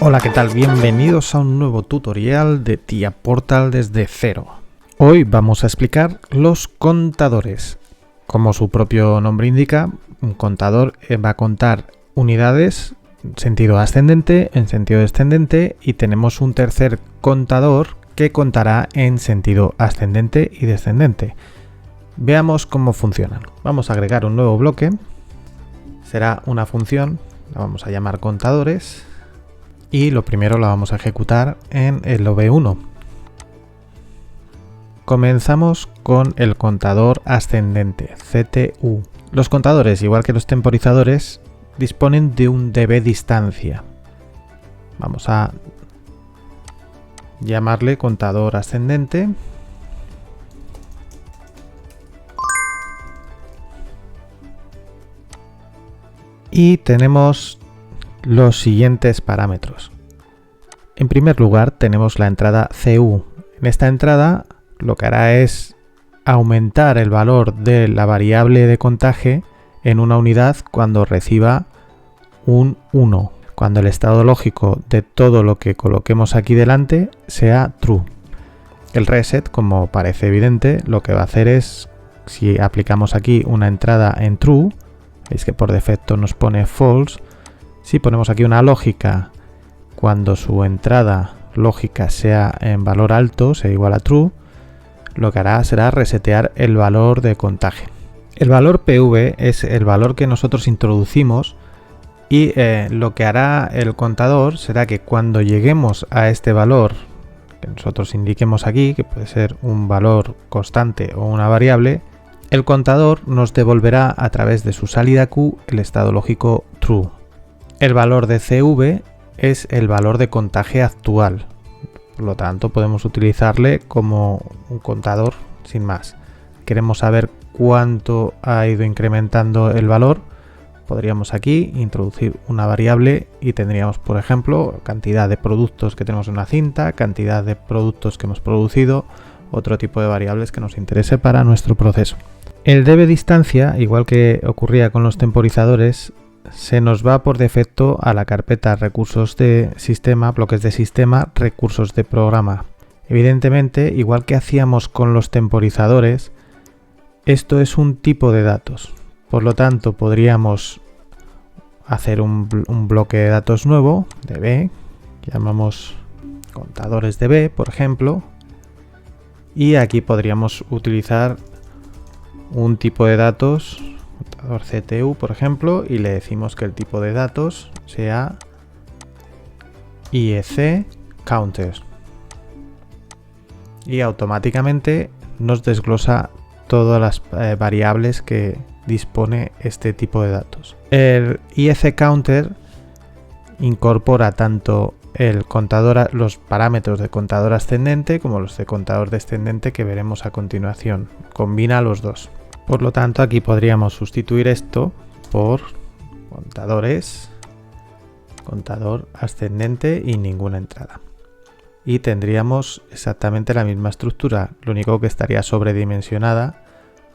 Hola, ¿qué tal? Bienvenidos a un nuevo tutorial de TIA Portal desde cero. Hoy vamos a explicar los contadores. Como su propio nombre indica, un contador va a contar unidades en sentido ascendente, en sentido descendente, y tenemos un tercer contador que contará en sentido ascendente y descendente. Veamos cómo funcionan. Vamos a agregar un nuevo bloque. Será una función, la vamos a llamar contadores. Y lo primero la vamos a ejecutar en el OV1. Comenzamos con el contador ascendente, CTU. Los contadores, igual que los temporizadores, disponen de un dB distancia. Vamos a llamarle contador ascendente. Y tenemos los siguientes parámetros. En primer lugar tenemos la entrada CU. En esta entrada lo que hará es aumentar el valor de la variable de contaje en una unidad cuando reciba un 1, cuando el estado lógico de todo lo que coloquemos aquí delante sea true. El reset, como parece evidente, lo que va a hacer es, si aplicamos aquí una entrada en true, veis que por defecto nos pone false. Si ponemos aquí una lógica, cuando su entrada lógica sea en valor alto, sea igual a true, lo que hará será resetear el valor de contaje. El valor PV es el valor que nosotros introducimos y lo que hará el contador será que cuando lleguemos a este valor que nosotros indiquemos aquí, que puede ser un valor constante o una variable, el contador nos devolverá a través de su salida Q el estado lógico true. El valor de CV es el valor de contaje actual, por lo tanto podemos utilizarle como un contador sin más. Queremos saber cuánto ha ido incrementando el valor, podríamos aquí introducir una variable y tendríamos, por ejemplo, cantidad de productos que tenemos en una cinta, cantidad de productos que hemos producido, otro tipo de variables que nos interese para nuestro proceso. El dB distancia, igual que ocurría con los temporizadores, se nos va por defecto a la carpeta recursos de sistema, bloques de sistema, recursos de programa. Evidentemente, igual que hacíamos con los temporizadores, esto es un tipo de datos. Por lo tanto, podríamos hacer un bloque de datos nuevo, dB, que llamamos contadores dB, por ejemplo, y aquí podríamos utilizar un tipo de datos, contador CTU, por ejemplo, y le decimos que el tipo de datos sea IEC counter. Y automáticamente nos desglosa todas las variables que dispone este tipo de datos. El IEC counter incorpora tanto el contador, los parámetros de contador ascendente como los de contador descendente que veremos a continuación. Combina los dos. Por lo tanto, aquí podríamos sustituir esto por contadores, contador ascendente y ninguna entrada. Y tendríamos exactamente la misma estructura, lo único que estaría sobredimensionada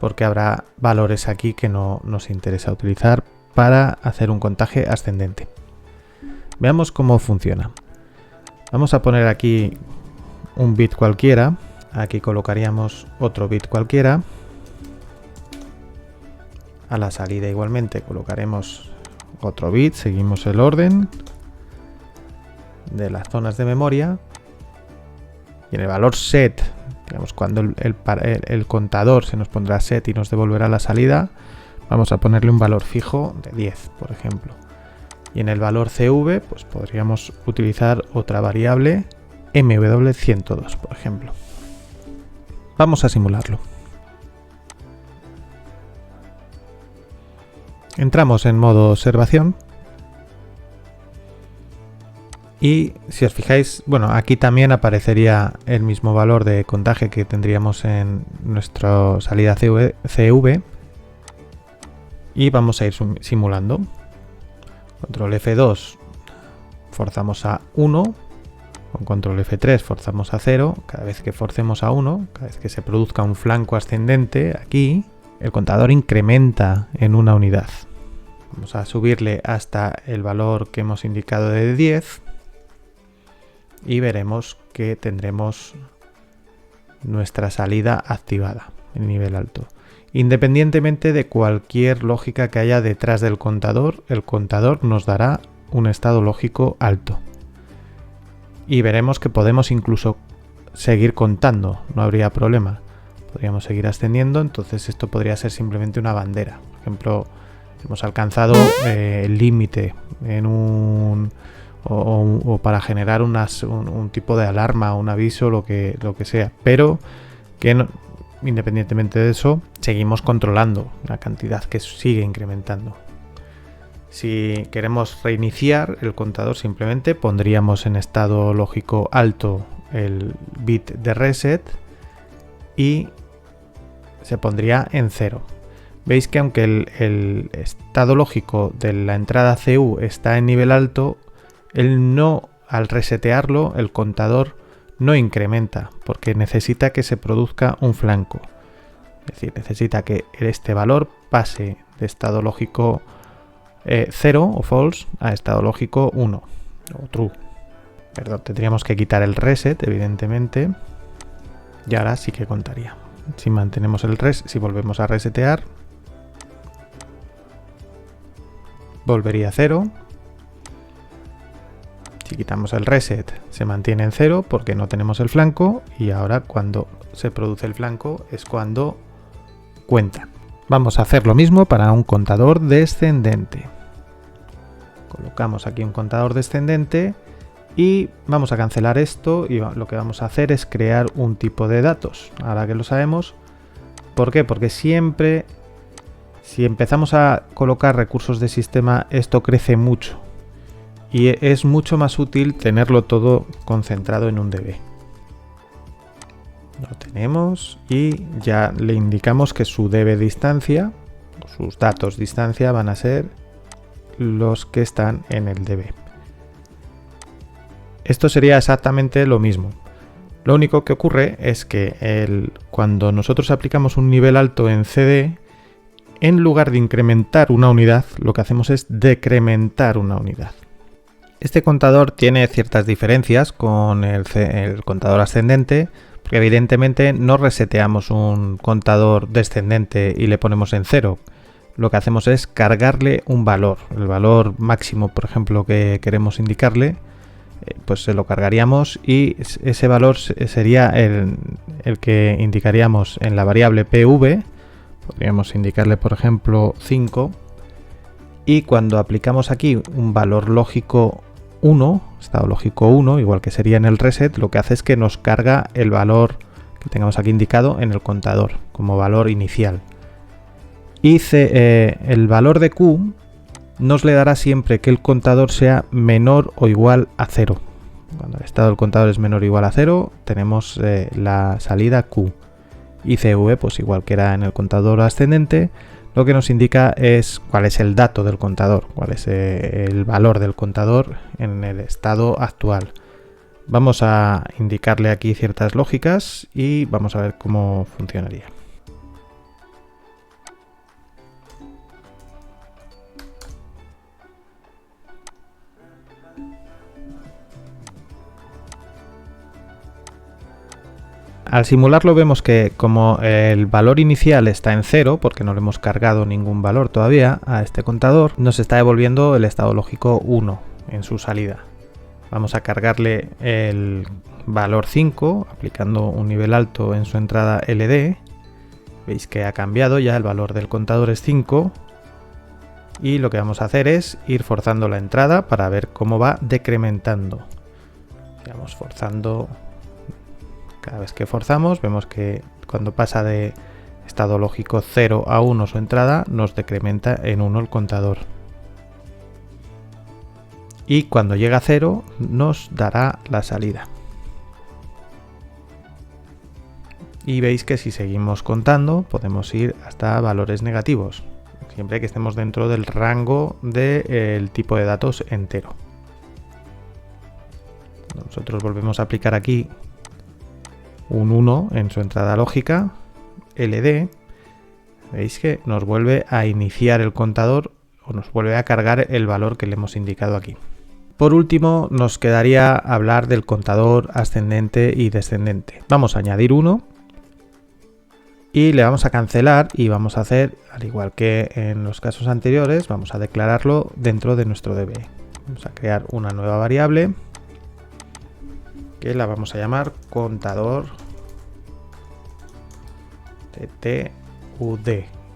porque habrá valores aquí que no nos interesa utilizar para hacer un contaje ascendente. Veamos cómo funciona. Vamos a poner aquí un bit cualquiera, aquí colocaríamos otro bit cualquiera. A la salida igualmente colocaremos otro bit, seguimos el orden de las zonas de memoria y en el valor set, digamos cuando el contador se nos pondrá set y nos devolverá la salida, vamos a ponerle un valor fijo de 10, por ejemplo. Y en el valor CV pues podríamos utilizar otra variable MW102, por ejemplo. Vamos a simularlo. Entramos en modo observación y si os fijáis, bueno, aquí también aparecería el mismo valor de contaje que tendríamos en nuestra salida CV y vamos a ir simulando. Control F2 forzamos a 1, con control F3 forzamos a 0, cada vez que forcemos a 1, cada vez que se produzca un flanco ascendente aquí, el contador incrementa en una unidad. Vamos a subirle hasta el valor que hemos indicado de 10 y veremos que tendremos nuestra salida activada en nivel alto. Independientemente de cualquier lógica que haya detrás del contador, el contador nos dará un estado lógico alto. Y veremos que podemos incluso seguir contando, no habría problema. Podríamos seguir ascendiendo, entonces esto podría ser simplemente una bandera. Por ejemplo, hemos alcanzado el límite en o para generar un tipo de alarma, un aviso, lo que sea. Pero que no, independientemente de eso, seguimos controlando la cantidad que sigue incrementando. Si queremos reiniciar el contador, simplemente pondríamos en estado lógico alto el bit de reset y se pondría en 0. Veis que aunque el estado lógico de la entrada CU está en nivel alto, al resetearlo, el contador no incrementa, porque necesita que se produzca un flanco. Es decir, necesita que este valor pase de estado lógico 0 o false a estado lógico 1 o true. Perdón, tendríamos que quitar el reset, evidentemente, y ahora sí que contaría. Si mantenemos el reset, si volvemos a resetear, volvería a 0. Si quitamos el reset, se mantiene en 0 porque no tenemos el flanco, y ahora cuando se produce el flanco es cuando cuenta. Vamos a hacer lo mismo para un contador descendente. Colocamos aquí un contador descendente y vamos a cancelar esto, y lo que vamos a hacer es crear un tipo de datos. Ahora que lo sabemos, ¿por qué? Porque siempre, si empezamos a colocar recursos de sistema, esto crece mucho y es mucho más útil tenerlo todo concentrado en un DB. Lo tenemos y ya le indicamos que su DB distancia, sus datos distancia, van a ser los que están en el DB. Esto sería exactamente lo mismo. Lo único que ocurre es que cuando nosotros aplicamos un nivel alto en CD, en lugar de incrementar una unidad, lo que hacemos es decrementar una unidad. Este contador tiene ciertas diferencias con el contador ascendente, porque evidentemente no reseteamos un contador descendente y le ponemos en 0. Lo que hacemos es cargarle un valor, el valor máximo, por ejemplo, que queremos indicarle, pues se lo cargaríamos y ese valor sería el que indicaríamos en la variable PV. Podríamos indicarle, por ejemplo, 5, y cuando aplicamos aquí un valor lógico 1, estado lógico 1, igual que sería en el reset, lo que hace es que nos carga el valor que tengamos aquí indicado en el contador como valor inicial. Y el valor de Q nos le dará siempre que el contador sea menor o igual a 0. Cuando el estado del contador es menor o igual a 0, tenemos la salida Q. Y CV, pues igual que era en el contador ascendente, lo que nos indica es cuál es el dato del contador, cuál es el valor del contador en el estado actual. Vamos a indicarle aquí ciertas lógicas y vamos a ver cómo funcionaría. Al simularlo vemos que como el valor inicial está en 0, porque no le hemos cargado ningún valor todavía a este contador, nos está devolviendo el estado lógico 1 en su salida. Vamos a cargarle el valor 5, aplicando un nivel alto en su entrada LD. Veis que ha cambiado, ya el valor del contador es 5. Y lo que vamos a hacer es ir forzando la entrada para ver cómo va decrementando. Vamos forzando. Cada vez que forzamos vemos que cuando pasa de estado lógico 0 a 1 su entrada, nos decrementa en 1 el contador. Y cuando llega a 0 nos dará la salida. Y veis que si seguimos contando podemos ir hasta valores negativos, siempre que estemos dentro del rango del tipo de datos entero. Nosotros volvemos a aplicar aquí un 1 en su entrada lógica, LD, veis que nos vuelve a iniciar el contador o nos vuelve a cargar el valor que le hemos indicado aquí. Por último, nos quedaría hablar del contador ascendente y descendente. Vamos a añadir uno y le vamos a cancelar y vamos a hacer, al igual que en los casos anteriores, vamos a declararlo dentro de nuestro DBE. Vamos a crear una nueva variable que la vamos a llamar contador TTUD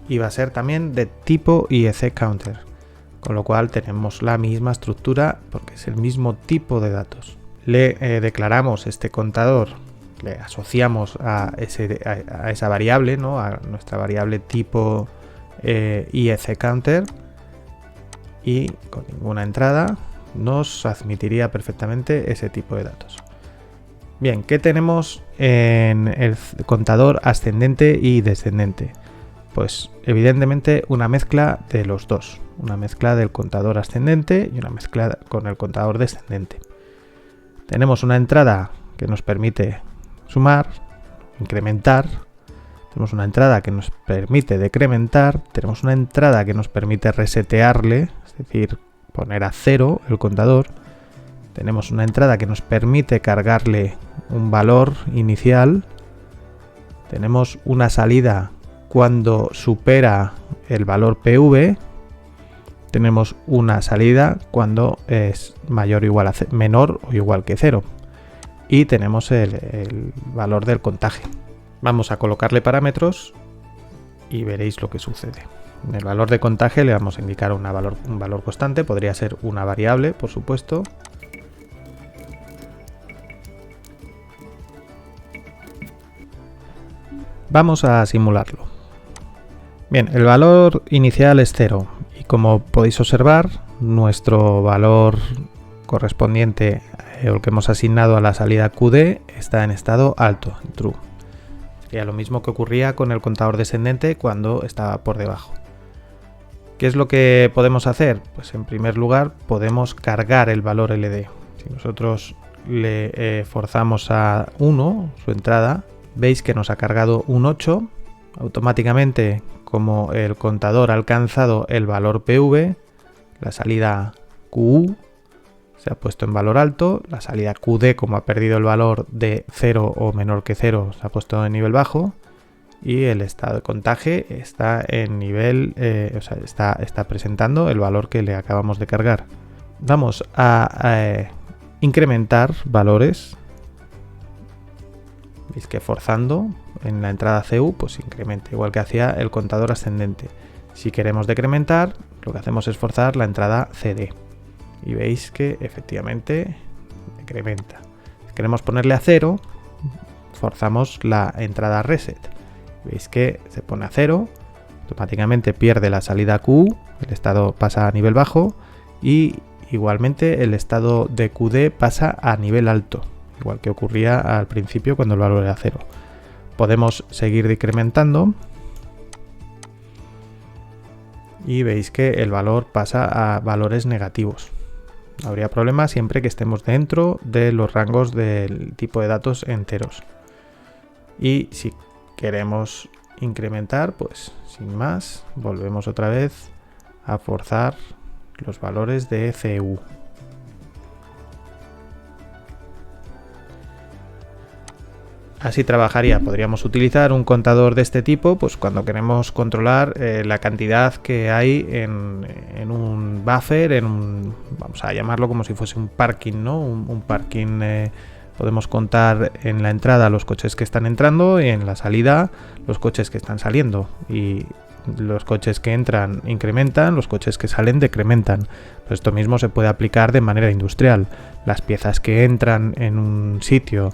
y va a ser también de tipo IEC Counter, con lo cual tenemos la misma estructura porque es el mismo tipo de datos. Le declaramos este contador, le asociamos a esa variable, ¿no? A nuestra variable tipo IEC Counter, y con ninguna entrada nos admitiría perfectamente ese tipo de datos. Bien, ¿qué tenemos en el contador ascendente y descendente? Pues evidentemente una mezcla de los dos, una mezcla del contador ascendente y una mezcla con el contador descendente. Tenemos una entrada que nos permite sumar, incrementar, tenemos una entrada que nos permite decrementar, tenemos una entrada que nos permite resetearle, es decir, poner a 0 el contador, tenemos una entrada que nos permite cargarle un valor inicial, tenemos una salida cuando supera el valor PV, tenemos una salida cuando es menor o igual que 0 y tenemos el valor del contaje. Vamos a colocarle parámetros y veréis lo que sucede. En el valor de contaje le vamos a indicar un valor constante, podría ser una variable, por supuesto. Vamos a simularlo. Bien, el valor inicial es 0 y como podéis observar, nuestro valor correspondiente o el que hemos asignado a la salida QD está en estado alto, true. Sería lo mismo que ocurría con el contador descendente cuando estaba por debajo. ¿Qué es lo que podemos hacer? Pues en primer lugar podemos cargar el valor LD. Si nosotros le forzamos a 1 su entrada, veis que nos ha cargado un 8. Automáticamente, como el contador ha alcanzado el valor PV, la salida QU se ha puesto en valor alto, la salida QD, como ha perdido el valor de 0 o menor que 0, se ha puesto en nivel bajo, y el estado de contaje está en nivel, está presentando el valor que le acabamos de cargar. Vamos a incrementar valores. Veis que forzando en la entrada CU, pues incrementa, igual que hacía el contador ascendente. Si queremos decrementar, lo que hacemos es forzar la entrada CD. Y veis que efectivamente decrementa. Si queremos ponerle a 0, forzamos la entrada reset. Veis que se pone a 0, automáticamente pierde la salida Q, el estado pasa a nivel bajo y igualmente el estado de QD pasa a nivel alto, igual que ocurría al principio cuando el valor era 0. Podemos seguir decrementando y veis que el valor pasa a valores negativos. No habría problema siempre que estemos dentro de los rangos del tipo de datos enteros. Y si queremos incrementar, pues sin más, volvemos otra vez a forzar los valores de CU. Así trabajaría. Podríamos utilizar un contador de este tipo pues cuando queremos controlar la cantidad que hay en un buffer, vamos a llamarlo como si fuese un parking, ¿no? Un parking, podemos contar en la entrada los coches que están entrando y en la salida los coches que están saliendo. Y los coches que entran incrementan, los coches que salen decrementan. Pues esto mismo se puede aplicar de manera industrial. Las piezas que entran en un sitio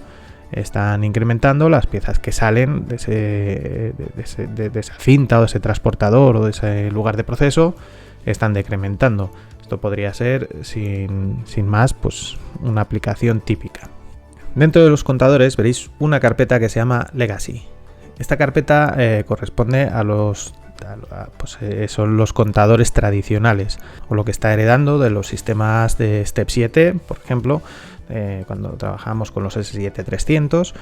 están incrementando, las piezas que salen de esa cinta o de ese transportador o de ese lugar de proceso están decrementando. Esto podría ser sin más pues una aplicación típica. Dentro de los contadores veréis una carpeta que se llama Legacy. Esta carpeta corresponde a son los contadores tradicionales o lo que está heredando de los sistemas de Step 7, por ejemplo, cuando trabajamos con los S7 300,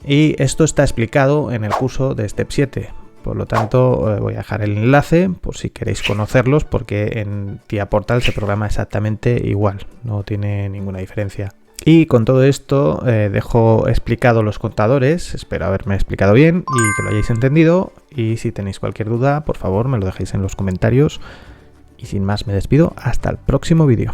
y esto está explicado en el curso de Step 7. Por lo tanto, voy a dejar el enlace por si queréis conocerlos, porque en TIA Portal se programa exactamente igual, no tiene ninguna diferencia. Y con todo esto dejo explicado los contadores, espero haberme explicado bien y que lo hayáis entendido. Y si tenéis cualquier duda, por favor me lo dejáis en los comentarios. Y sin más me despido, hasta el próximo vídeo.